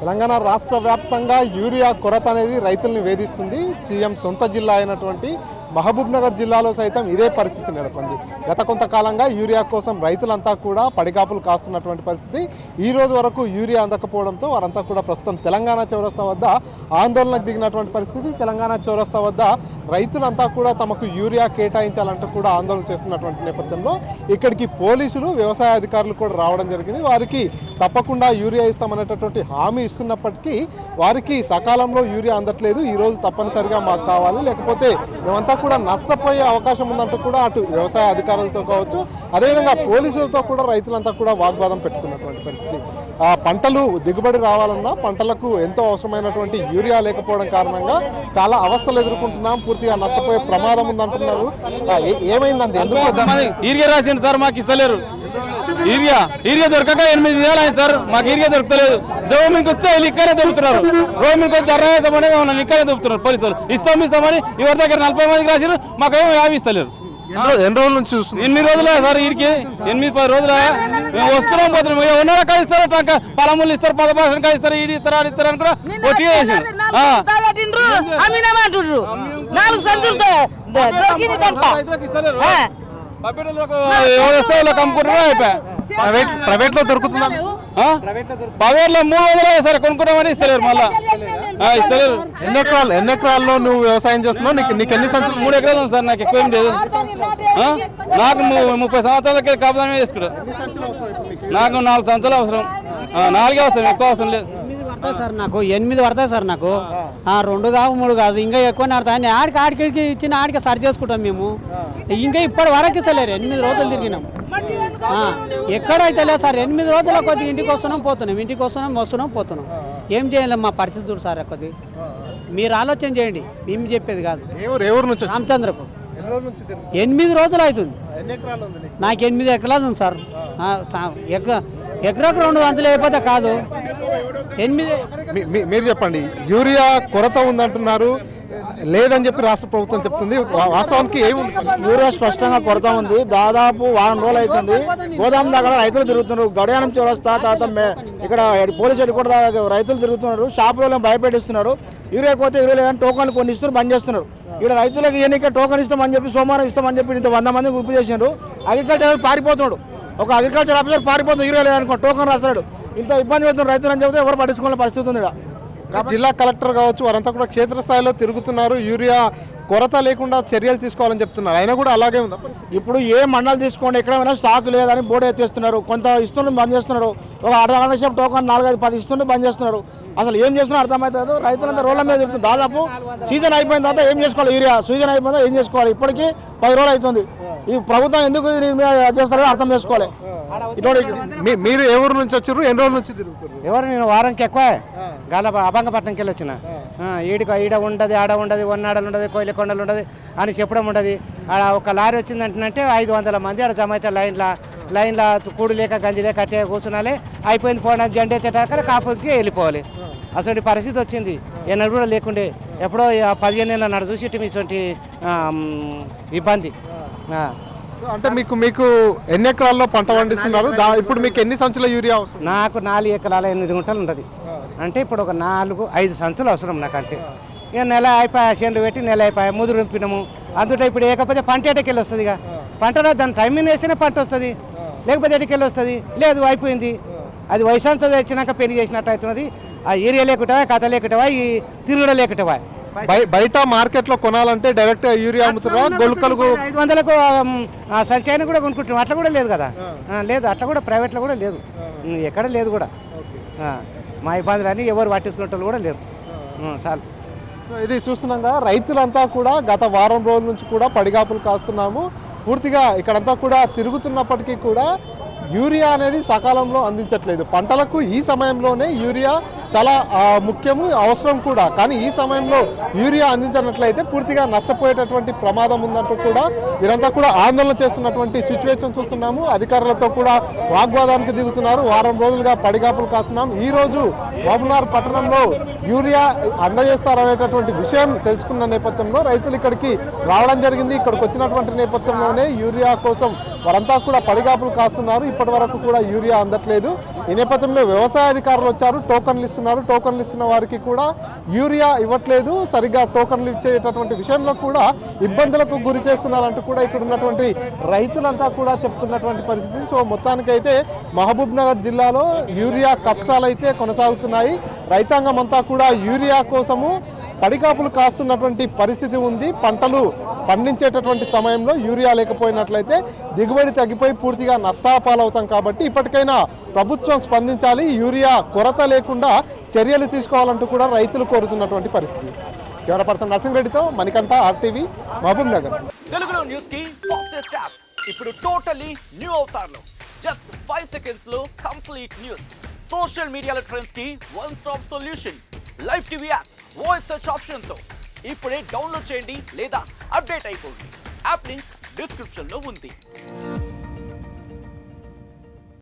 తెలంగాణ రాష్ట్ర వ్యాప్తంగా యూరియా కొరత అనేది రైతుల్ని వేధిస్తుంది. సీఎం సొంత జిల్లా అయినటువంటి మహబూబ్ నగర్ జిల్లాలో సైతం ఇదే పరిస్థితి నెలకొంది. గత కొంతకాలంగా యూరియా కోసం రైతులంతా కూడా పడిగాపులు కాస్తున్నటువంటి పరిస్థితి. ఈ రోజు వరకు యూరియా అందకపోవడంతో వారంతా కూడా ప్రస్తుతం తెలంగాణ చౌరస్తా వద్ద ఆందోళనకు దిగినటువంటి పరిస్థితి. తెలంగాణ చౌరస్తా వద్ద రైతులంతా కూడా తమకు యూరియా కేటాయించాలంటూ కూడా ఆందోళన చేస్తున్నటువంటి నేపథ్యంలో ఇక్కడికి పోలీసులు, వ్యవసాయ అధికారులు కూడా రావడం జరిగింది. వారికి తప్పకుండా యూరియా ఇస్తామనేటటువంటి హామీ ఇస్తున్నప్పటికీ వారికి సకాలంలో యూరియా అందట్లేదు. ఈరోజు తప్పనిసరిగా మాకు కావాలి, లేకపోతే మేమంతా కూడా నష్టపోయే అవకాశం ఉందంటూ కూడా అటు వ్యవసాయ అధికారులతో కావచ్చు, అదేవిధంగా పోలీసులతో కూడా రైతులంతా కూడా వాగ్వాదం పెట్టుకున్నటువంటి పరిస్థితి. పంటలు దిగుబడి రావాలన్నా పంటలకు ఎంతో అవసరమైనటువంటి యూరియా లేకపోవడం కారణంగా చాలా అవస్థలు ఎదుర్కొంటున్నాం, పూర్తిగా నష్టపోయే ప్రమాదం ఉందంటున్నారు. ఏమైందండి? ఎందుకు యూరియా రాసింది సార్, మాకు ఇస్తలేరు. యూరియా దొరకక 8 నెలలు అయింది సార్, మాకు యూరియా దొరకలేదు. గవర్నమెంట్కి వస్తే ఇక్కడే దొరుకుతున్నారు. గవర్నమెంట్కి వచ్చి ధర అవుతామని ఇక్కడే దొరుకుతున్నారు పోలీసులు. ఇస్తామని ఎవరి దగ్గర 40 మందికి రాసిరు, మాకేమో 50 ఇస్తలేరు. ఎన్ని రోజుల నుంచి చూస్తున్నాం? 8 రోజులే సార్, వీరికి 8-10 రోజులే మేము వస్తున్నాం పోతున్నాం. ఉన్న రకాలు ఇస్తారు, పలములు ఇస్తారు, 10% కాదు ఇస్తారు, ఇది ఇస్తారు, అది ఇస్తారు అని కూడా ఒట్టి ప్రైవేట్ లో దొరుకుతుందా? ప్రైవేట్ లో 300 సార్ కొనుక్కుంటామని ఇస్తలేరు. మళ్ళా ఇస్తలేరు. ఎన్ని ఎకరాల్లో నువ్వు వ్యవసాయం చేస్తున్నావు? నీకు ఎన్ని సంవత్సరాలు? 3 ఎకరాలు ఉంది సార్, నాకు ఎక్కువ ఏం లేదు. నాకు 30 సంవత్సరాలకి కాపుదామే చేసుకుంటా. నాకు 4 సంవత్సరాలు అవసరం, 4 అవసరం, ఎక్కువ అవసరం లేదు సార్. నాకు 8 పడతాయి సార్. నాకు 2 కావు 3 కాదు, ఇంకా ఎక్కువ పడతాయి. ఆడికి ఇచ్చిన ఆడికి సరి చేసుకుంటాం మేము. ఇంకా ఇప్పటి వరకు ఇస్తలేరు. 8 రోజులు తిరిగినాం, ఎక్కడైతే లేదు సార్. 8 రోజుల కొద్దిగా ఇంటికి వస్తున్నాం పోతున్నాం, ఇంటికి వస్తున్నాం పోతున్నాం. ఏం చేయాలి మా పరిస్థితి చూడు సార్. కొద్ది మీరు ఆలోచన చేయండి, మేము చెప్పేది కాదు. రామచంద్రకు 8 రోజులు అవుతుంది. నాకు 8 ఎకరాలు ఉంది సార్. ఎకరకు 2 అంచులు అయిపోతే కాదు. 8 మీరు చెప్పండి. యూరియా కొరత ఉందంటున్నారు, లేదని చెప్పి రాష్ట్ర ప్రభుత్వం చెప్తుంది. వాస్తవానికి ఏముంది? యూరియా స్పష్టంగా కొరత ఉంది. దాదాపు వారం రోజులు అవుతుంది. గోదాం దగ్గర రైతులు తిరుగుతున్నారు. గడియారం చౌరస్తా తర్వాత ఇక్కడ పోలీసు హెడ్ కూడా రైతులు తిరుగుతున్నారు. షాపులలో భయపెట్టిస్తున్నారు. యూరియా పోతే యూరియా లేదని టోకన్లు కొన్ని ఇస్తున్నారు, బంద్ చేస్తున్నారు. ఇక్కడ రైతులకు ఎన్నిక టోకన్ ఇస్తామని చెప్పి సోమవారం ఇస్తామని చెప్పి ఇంత 100 మంది గ్రూప్ చేసినారు. అగ్రికల్చర్ పారిపోతున్నాడు. ఒక అగ్రికల్చర్ ఆఫీసర్ పారిపోతుంది, యూరియా లేదనుకో టోకన్ రాస్తాడు. ఇంత ఇబ్బంది పెడుతున్నారు రైతులు అని చెబితే ఎవరు పట్టించుకునే పరిస్థితి ఉంది. జిల్లా కలెక్టర్ కావచ్చు, వారంతా కూడా క్షేత్రస్థాయిలో తిరుగుతున్నారు. యూరియా కొరత లేకుండా చర్యలు తీసుకోవాలని చెప్తున్నారు. అయినా కూడా అలాగే ఉంది. ఇప్పుడు ఏ మండలు తీసుకోండి, ఎక్కడైనా స్టాక్ లేదని బోర్డు ఎత్తేస్తున్నారు. కొంత ఇస్తున్నారు, బంద్ చేస్తున్నారు. ఒక అర్ధగంట సేపు టోకన్ 4-5-10 ఇస్తున్నారు, బంద్ చేస్తున్నారు. అసలు ఏం చేస్తున్నారు అర్థమవుతుంది. రైతులంతా రోడ్ల మీద తిరుగుతుంది. దాదాపు సీజన్ అయిపోయిన తర్వాత ఏం చేసుకోవాలి? యూరియా సీజన్ అయిపోయిందా ఏం చేసుకోవాలి? ఇప్పటికీ 10 రోజులు అవుతుంది. ఈ ప్రభుత్వం ఎందుకు చేస్తారో అర్థం చేసుకోవాలి. మీరు ఏ ఊరు నుంచి వచ్చారు? ఎన్ని రోజుల నుంచి తిరుగుతారు? నేను వారానికి ఎక్కువ అభంగపట్నంకి వెళ్ళి వచ్చిన. ఈడ ఉండదు, ఆడ ఉండదు, వన్నాడలు ఉండదు, కోయిలకొండలు ఉండదు అని చెప్పడం ఉండదు. ఆడ ఒక లారీ వచ్చిందంటే 500 మంది ఆడ జమ అయితే లైన్లో కూడు లేక గంజి లేక అట్టే కూర్చున్నాలి. అయిపోయింది పోవడానికి జెండా ఎత్తేటాక కాపుకి వెళ్ళిపోవాలి. అసలు పరిస్థితి వచ్చింది. ఎన్నడూ కూడా లేకుండే. ఎప్పుడో 15 ఏళ్ళ నాడు చూసి ఇటువంటి ఇబ్బంది. అంటే మీకు ఎన్ని ఎకరాల్లో పంట పండిస్తున్నారు? ఇప్పుడు మీకు ఎన్ని సంచుల యూరియా అవసరం? నాకు 4 ఎకరాల 8 గుంటలు ఉంటుంది. అంటే ఇప్పుడు ఒక 4-5 సంచులు అవసరం నాకు అంతే. ఇక నెల అయిపోయా, చేనులు పెట్టి నెల అయిపోయా, ముదురు నింపినాము. అందులో ఇప్పుడు ఏకపోతే పంట ఎటకెళ్ళి వస్తుంది. ఇక పంటలో దాని టైమింగ్ వేస్తేనే పంట వస్తుంది, లేకపోతే ఎటకెళ్ళి వస్తుంది. లేదు అయిపోయింది. అది వయసంతా వచ్చినాక పెళ్లి చేసినట్టు అవుతున్నది. ఆ ఏరియా లేకుంటావా, కథ లేకుంటావా, ఈ తిరుగుడ లేకుంటావా. బయట మార్కెట్లో కొనాలంటే డైరెక్ట్ యూరియా అమ్ముతారా? గొలుకలకు 500లకు సంచయన కూడా కొనుక్కుంటున్నాం. అట్లా కూడా లేదు కదా. లేదు, అట్లా కూడా ప్రైవేట్లో కూడా లేదు, ఎక్కడ లేదు కూడా. మా ఇబ్బందులని ఎవరు పట్టించుకునే కూడా లేరు. చాలు. ఇది చూస్తున్నాగా రైతులంతా కూడా గత వారం రోజుల నుంచి కూడా పడిగాపులు కాస్తున్నాము. పూర్తిగా ఇక్కడంతా కూడా తిరుగుతున్నప్పటికీ కూడా యూరియా అనేది సకాలంలో అందించట్లేదు. పంటలకు ఈ సమయంలోనే యూరియా చాలా ముఖ్యము, అవసరం కూడా. కానీ ఈ సమయంలో యూరియా అందించినట్లయితే పూర్తిగా నష్టపోయేటటువంటి ప్రమాదం ఉందంటూ కూడా వీరంతా కూడా ఆందోళన చేస్తున్నటువంటి సిచ్యువేషన్ చూస్తున్నాము. అధికారులతో కూడా వాగ్వాదానికి దిగుతున్నారు. వారం రోజులుగా పడిగాపులు కాస్తున్నాం. ఈ రోజు మహబూబ్నగర్ పట్టణంలో యూరియా అందజేస్తారనేటటువంటి విషయం తెలుసుకున్న నేపథ్యంలో రైతులు ఇక్కడికి రావడం జరిగింది. ఇక్కడికి వచ్చినటువంటి నేపథ్యంలోనే యూరియా కోసం వారంతా కూడా పడిగాపులు కాస్తున్నారు. ఇప్పటి వరకు కూడా యూరియా అందట్లేదు. ఈ నేపథ్యంలో వ్యవసాయ అధికారులు వచ్చారు, టోకన్లు ఇస్తున్నారు. టోకన్లు ఇస్తున్న వారికి కూడా యూరియా ఇవ్వట్లేదు. సరిగ్గా టోకన్లు ఇచ్చేటటువంటి విషయంలో కూడా ఇబ్బందులకు గురి చేస్తున్నారంటూ కూడా ఇక్కడ ఉన్నటువంటి రైతులంతా కూడా చెప్తున్నటువంటి పరిస్థితి. సో మొత్తానికైతే మహబూబ్ నగర్ జిల్లాలో యూరియా కష్టాలైతే కొనసాగుతున్నాయి. రైతాంగం అంతా కూడా యూరియా కోసము పడికాపులు కాస్తున్నటువంటి పరిస్థితి ఉంది. పంటలు పండించేటటువంటి సమయంలో యూరియా లేకపోయినట్లయితే దిగుబడి తగ్గిపోయి పూర్తిగా నష్టాపాలవుతాం. కాబట్టి ఇప్పటికైనా ప్రభుత్వం స్పందించాలి, యూరియా కొరత లేకుండా చర్యలు తీసుకోవాలంటూ కూడా రైతులు కోరుతున్నటువంటి పరిస్థితి. కెమెరా పర్సన్ నరసింహరెడ్డితో మణికంఠ, ఆర్టీవీ, మహబూబ్ నగర్. తెలుగులో న్యూస్ కి ఫాస్టెస్ట్ యాప్ ఇప్పుడు టోటలీ న్యూ అవతార్లో జస్ట్ 5 సెకండ్స్ లో కంప్లీట్ న్యూస్. సోషల్ మీడియాలో ట్రెండ్స్ కి one stop solution. Live TV app voice search option తో ఇప్పుడే డౌన్లోడ్ చేయండి లేదా అప్డేట్ అయిపోండి. యాప్ లింక్ డిస్క్రిప్షన్ లో ఉంది.